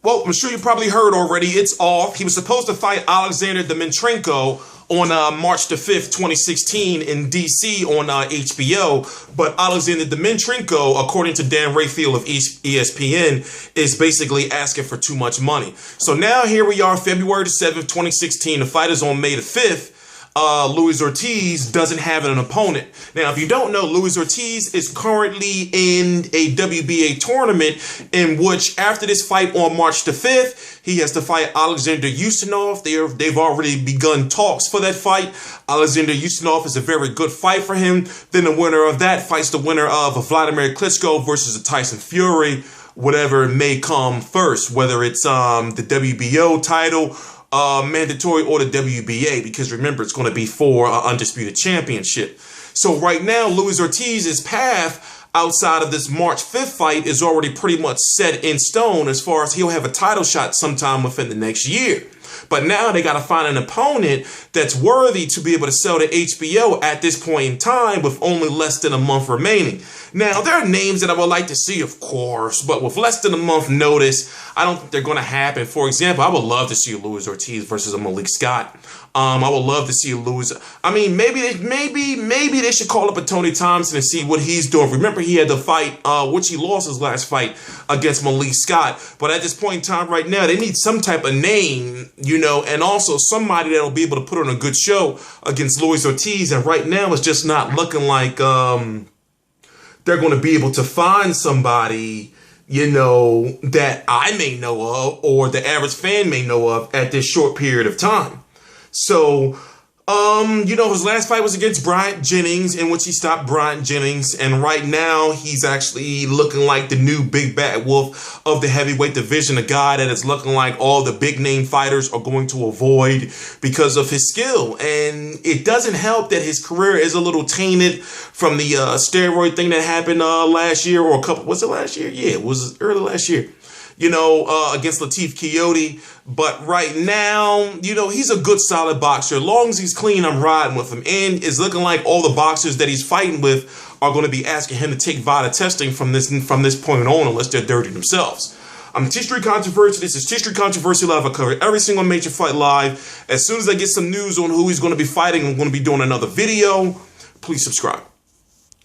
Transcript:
well, I'm sure you probably heard already. It's off. He was supposed to fight Alexander Dimitrenko on March the 5th, 2016 in D.C. on HBO. But Alexander Dimitrenko, according to Dan Rayfield of ESPN, is basically asking for too much money. So now here we are, February the 7th, 2016. The fight is on May the 5th. Luis Ortiz doesn't have an opponent. Now, if you don't know, Luis Ortiz is currently in a WBA tournament in which, after this fight on March the 5th, he has to fight Alexander Ustinov. They've already begun talks for that fight. Alexander Ustinov is a very good fight for him. Then the winner of that fights the winner of Vladimir Klitschko versus a Tyson Fury, whatever may come first, whether it's the WBO title, mandatory, or the WBA, because remember, it's going to be for an undisputed championship. So right now, Luis Ortiz's path outside of this March 5th fight is already pretty much set in stone, as far as he'll have a title shot sometime within the next year. But now they got to find an opponent that's worthy to be able to sell to HBO at this point in time, with only less than a month remaining. Now, there are names that I would like to see, of course, but with less than a month notice, I don't think they're going to happen. For example, I would love to see Luis Ortiz versus a Malik Scott. I would love to see Luis. I mean, maybe they should call up a Tony Thompson and see what he's doing. Remember, he had the fight, which he lost his last fight against Malik Scott. But at this point in time right now, they need some type of name, you know, and also somebody that'll be able to put on a good show against Luis Ortiz. And right now, it's just not looking like they're going to be able to find somebody, you know, that I may know of, or the average fan may know of, at this short period of time. So, you know, his last fight was against Bryant Jennings, in which he stopped Bryant Jennings. And right now, he's actually looking like the new big bad wolf of the heavyweight division, a guy that is looking like all the big name fighters are going to avoid because of his skill. And it doesn't help that his career is a little tainted from the steroid thing that happened last year, or was it last year? Yeah, it was early last year. You know, against Latif Keoti. But right now, you know, he's a good, solid boxer. As long as he's clean, I'm riding with him. And it's looking like all the boxers that he's fighting with are going to be asking him to take VADA testing from this point on, unless they're dirty themselves. I'm T-Street Controversy. This is T-Street Controversy Live. I cover every single major fight live. As soon as I get some news on who he's going to be fighting, I'm going to be doing another video. Please subscribe.